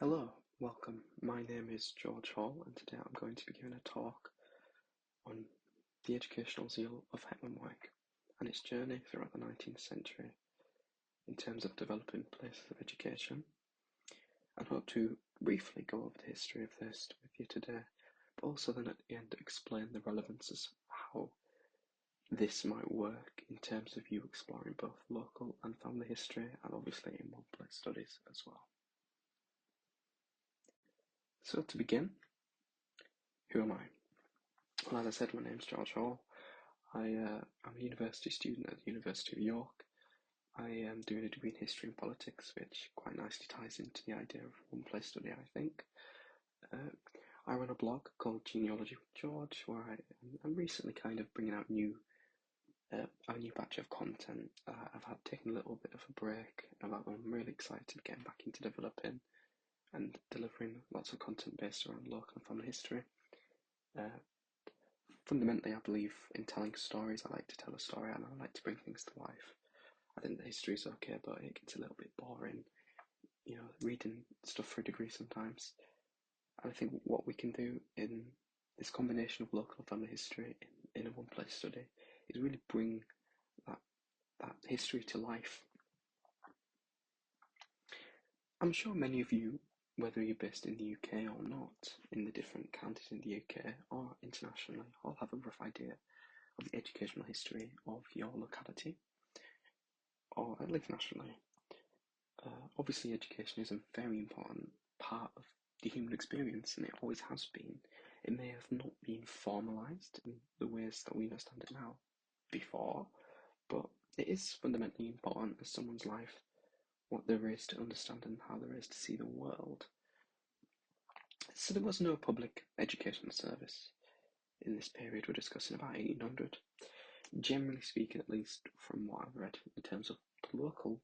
Hello, welcome. My name is George Hall, and today I'm going to be giving a talk on the educational zeal of Heckmondwike and its journey throughout the 19th century in terms of developing places of education, and hope to briefly go over the history of this with you today, but also then at the end explain the relevances of how this might work in terms of you exploring both local and family history, and obviously in one-place studies as well. So to begin, who am I? Well, as I said, my name's George Hall. I'm a university student at the University of York. I am doing a degree in history and politics, which quite nicely ties into the idea of one-place study, I think. I run a blog called Genealogy with George, where I'm recently kind of bringing out a new batch of content. I've had taken a little bit of a break, and I'm really excited getting back into developing and delivering lots of content based around local and family history. Fundamentally, I believe in telling stories. I like to tell a story and I like to bring things to life. I think the history is okay, but it gets a little bit boring, reading stuff for a degree sometimes. And I think what we can do in this combination of local and family history in a one-place study is really bring that history to life. I'm sure many of you, whether you're based in the UK or not, in the different counties in the UK or internationally, all have a rough idea of the educational history of your locality, or at least nationally. Obviously, education is a very important part of the human experience, and it always has been. It may have not been formalised in the ways that we understand it now before, but it is fundamentally important as someone's life, what there is to understand and how there is to see the world. So there was no public education service in this period. We're discussing about 1800. Generally speaking, at least from what I've read in terms of the local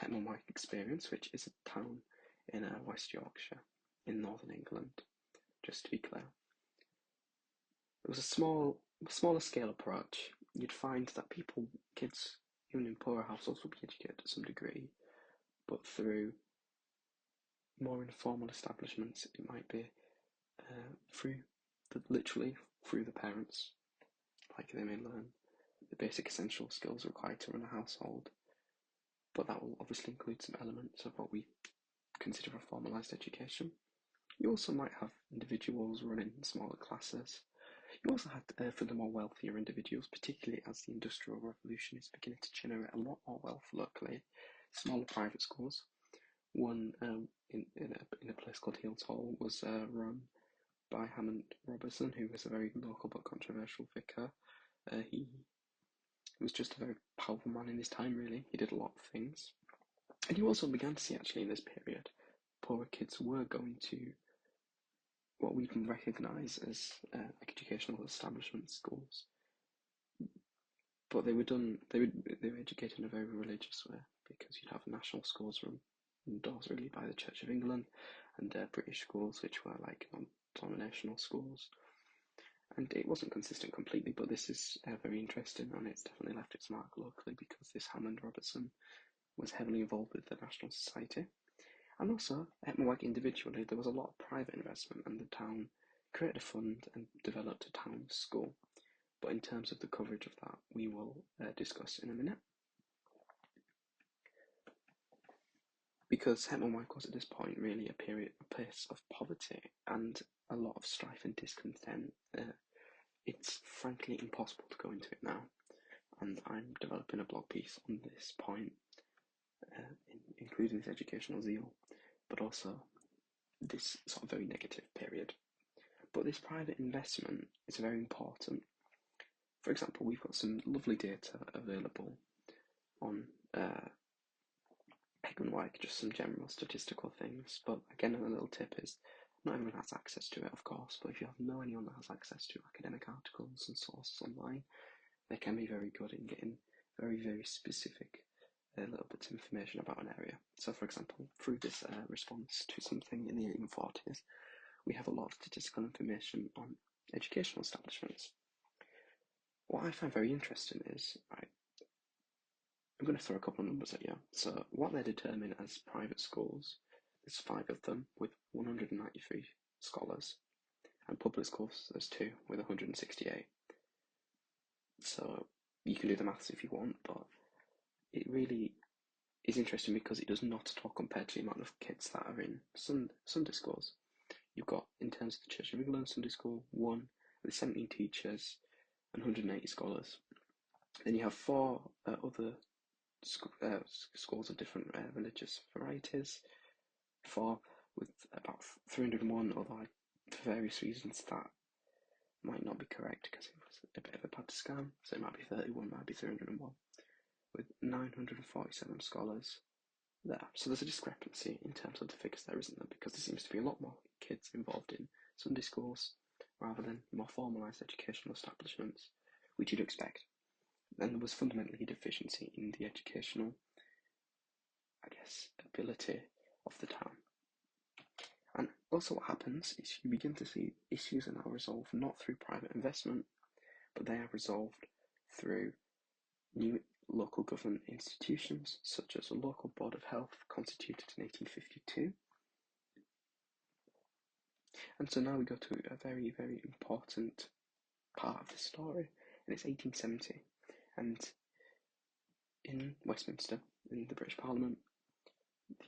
Heckmondwike experience, which is a town in West Yorkshire in northern England, just to be clear. It was a smaller scale approach. You'd find that kids, even in poorer households, would be educated to some degree, but through more informal establishments, it might be literally through the parents, like they may learn the basic essential skills required to run a household, but that will obviously include some elements of what we consider a formalised education. You also might have individuals running smaller classes. You also had, for the more wealthier individuals, particularly as the Industrial Revolution is beginning to generate a lot more wealth locally, smaller private schools. One in a place called Hall was run by Hammond Robertson, who was a very local but controversial vicar. He was just a very powerful man in his time, really. He did a lot of things. And you also began to see, actually, in this period, poorer kids were going to what we can recognise as educational establishment schools. But they were educated in a very religious way, because you'd have national schools run indoors really by the Church of England, and British schools, which were like non-denominational schools. And it wasn't consistent completely, but this is very interesting, and it's definitely left its mark locally because this Hammond Robertson was heavily involved with the National Society. And also, at Heckmondwike individually, there was a lot of private investment, and the town created a fund and developed a town school. But in terms of the coverage of that, we will discuss in a minute. Because Heckmondwike was at this point really a place of poverty and a lot of strife and discontent. It's frankly impossible to go into it now, and I'm developing a blog piece on this point, including this educational zeal, but also this sort of very negative period. But this private investment is very important. For example, we've got some lovely data available on Heckmondwike, just some general statistical things. But again, a little tip is not everyone has access to it, of course, but if you know anyone that has access to academic articles and sources online, they can be very good in getting very, very specific little bits of information about an area. So, for example, through this response to something in the 1840s, we have a lot of statistical information on educational establishments. What I find very interesting is, right, I'm going to throw a couple of numbers at you. So what they determine as private schools there's 5 of them with 193 scholars, and public schools there's 2 with 168. So you can do the maths if you want, but it really is interesting because it does not at all compare to the amount of kids that are in Sunday schools. You've got, in terms of the Church of England Sunday School, 1 with 17 teachers and 180 scholars. Then you have 4 other schools of different religious varieties, 4 with about 301, although for various reasons that might not be correct because it was a bit of a bad scam, so it might be 31, might be 301, with 947 scholars there. So there's a discrepancy in terms of the figures there, isn't there? Because there seems to be a lot more kids involved in Sunday schools rather than more formalised educational establishments, which you'd expect. Then there was fundamentally a deficiency in the educational, ability of the town. And also what happens is you begin to see issues are now resolved not through private investment, but they are resolved through new local government institutions, such as a local board of health constituted in 1852. And so now we go to a very, very important part of the story, and it's 1870. And in Westminster, in the British Parliament,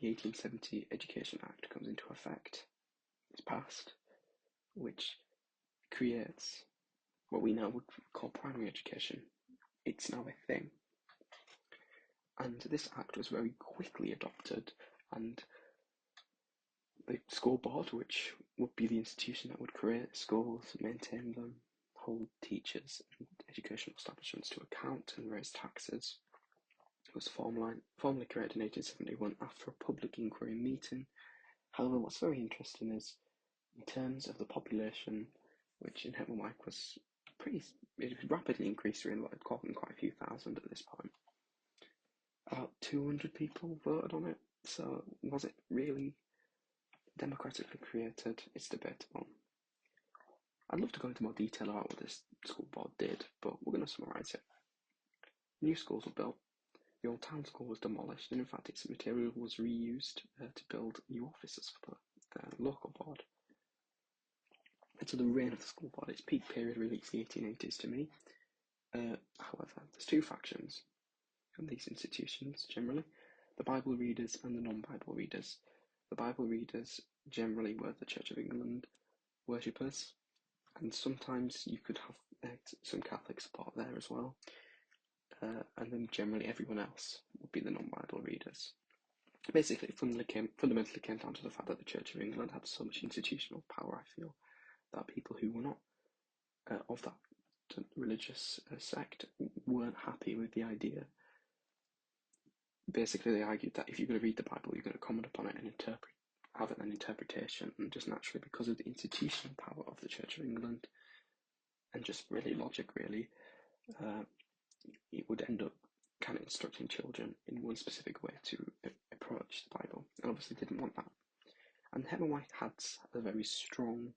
the 1870 Education Act comes into effect. It's passed, which creates what we now would call primary education. It's now a thing. And this act was very quickly adopted, and the school board, which would be the institution that would create schools, maintain them, hold teachers and educational establishments to account and raise taxes, was formally created in 1871 after a public inquiry meeting. However, what's very interesting is, in terms of the population, which in Heckmondwike was rapidly increased, really, quite a few thousand at this point. About 200 people voted on it, so was it really democratically created? It's debatable. I'd love to go into more detail about what this school board did, but we're going to summarise it. New schools were built, the old town school was demolished, and in fact its material was reused to build new offices for the local board. And so the reign of the school board, its peak period really is the 1880s to me. However, there's 2 factions in these institutions generally, the Bible readers and the non-Bible readers. The Bible readers generally were the Church of England worshippers, and sometimes you could have some Catholic support there as well, and then generally everyone else would be the non-Bible readers. Basically, it fundamentally came down to the fact that the Church of England had so much institutional power, I feel, that people who were not of that religious sect weren't happy with the idea. Basically, they argued that if you're going to read the Bible, you're going to comment upon it and have an interpretation, and just naturally, because of the institutional power of the Church of England, and just really logic, it would end up kind of instructing children in one specific way to approach the Bible, and obviously didn't want that. And Heckmondwike had a very strong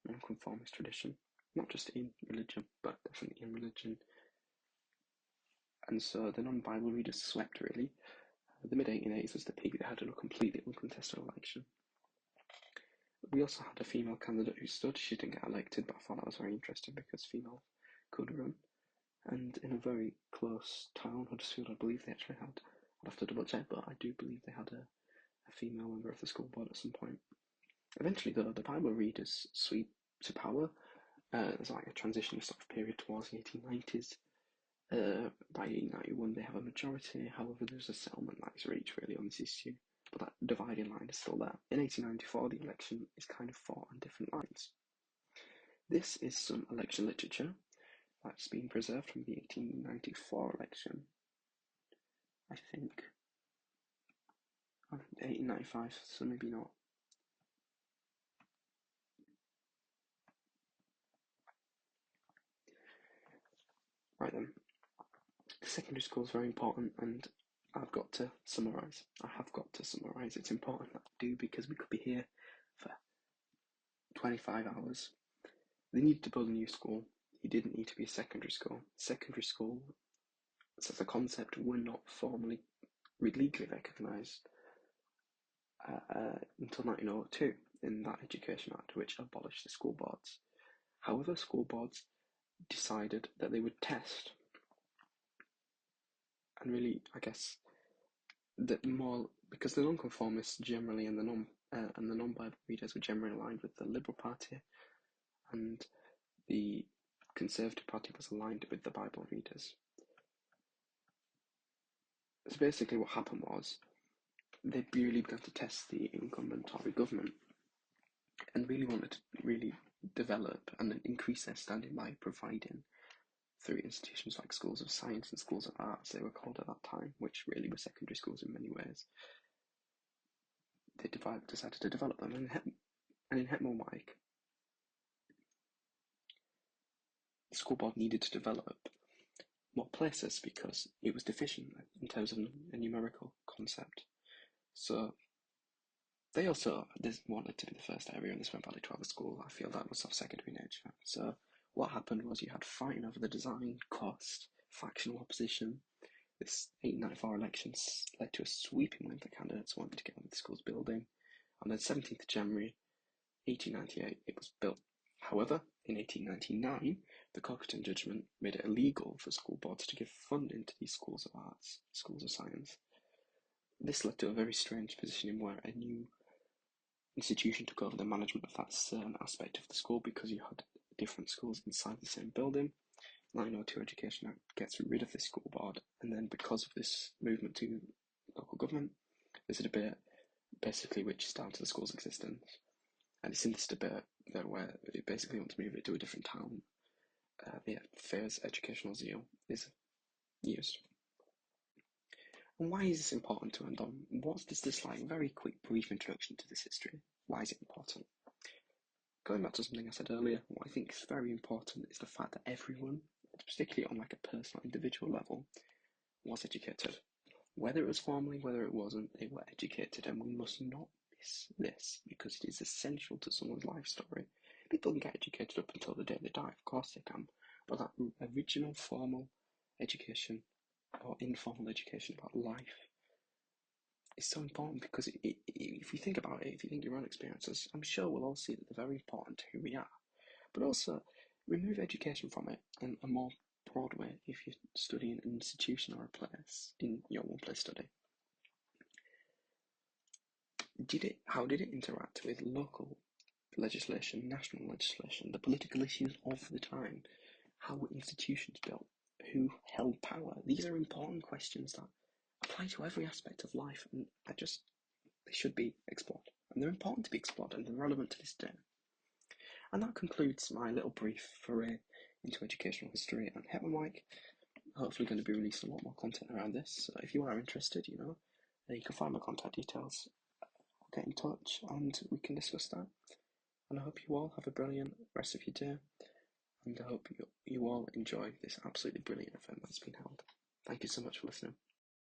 non-conformist tradition, not just in religion, but definitely in religion. And so the non-Bible readers swept, really. The mid-1880s was the peak. They had a completely uncontested election. We also had a female candidate who stood. She didn't get elected, but I thought that was very interesting because females could run. And in a very close town, Huddersfield, I believe they actually had, I'd have to double check, but I do believe they had a female member of the school board at some point. Eventually, though, the Bible readers sweep to power. There's like a transition sort of period towards the 1890s. By 1891 they have a majority, however there's a settlement that is reached really on this issue, but that dividing line is still there. In 1894 the election is kind of fought on different lines. This is some election literature that's been preserved from the 1894 election, I think. 1895, so maybe not. Right then. Secondary school is very important, and I've got to summarise. I have got to summarise. It's important that I do, because we could be here for 25 hours. They needed to build a new school. It didn't need to be a secondary school. Secondary school, as a concept, were not formally legally recognised until 1902 in that Education Act, which abolished the school boards. However, school boards decided that they would test, and really, I guess, that more because the nonconformists generally and the non-Bible readers were generally aligned with the Liberal Party, and the Conservative Party was aligned with the Bible readers. So basically, what happened was they really began to test the incumbent Tory government, and really wanted to really develop and increase their standing by providing, through institutions like schools of science and schools of arts, they were called at that time, which really were secondary schools in many ways. They decided to develop them, and in Heckmondwike, the school board needed to develop more places because it was deficient in terms of a numerical concept. So they also wanted to be the first area in the Swim Valley to have a school. I feel that was of secondary nature. So what happened was you had fighting over the design, cost, factional opposition. This 1894 elections led to a sweeping win for candidates wanting to get on with the school's building. On the 17th of January 1898, it was built. However, in 1899, the Cockerton judgment made it illegal for school boards to give funding to these schools of arts, schools of science. This led to a very strange position where a new institution took over the management of that certain aspect of the school, because you had different schools inside the same building. 1902 Education Act gets rid of this school board, and then because of this movement to local government, there's a debate basically which is down to the school's existence. And it's in this debate that where it basically wants to move it to a different town. The phrase educational zeal is used. And why is this important to end on? What does this very quick brief introduction to this history? Why is it important? Going back to something I said earlier, what I think is very important is the fact that everyone, particularly on a personal individual level, was educated. Whether it was formally, whether it wasn't, they were educated, and we must not miss this because it is essential to someone's life story. People can get educated up until the day they die, of course they can, but that original formal education or informal education about life is so important, because if you think about it, if you think your own experiences, I'm sure we'll all see that they're very important to who we are. But also, remove education from it in a more broad way if you study in an institution or a place in your one place study. How did it interact with local legislation, national legislation, the political issues of the time? How were institutions built? Who held power? These are important questions that apply to every aspect of life, and they should be explored. And they're important to be explored, and they're relevant to this day. And that concludes my little brief foray into educational history and Heckmondwike. Hopefully going to be releasing a lot more content around this. So if you are interested, you can find my contact details. Get in touch and we can discuss that. And I hope you all have a brilliant rest of your day, and I hope you all enjoy this absolutely brilliant event that's been held. Thank you so much for listening.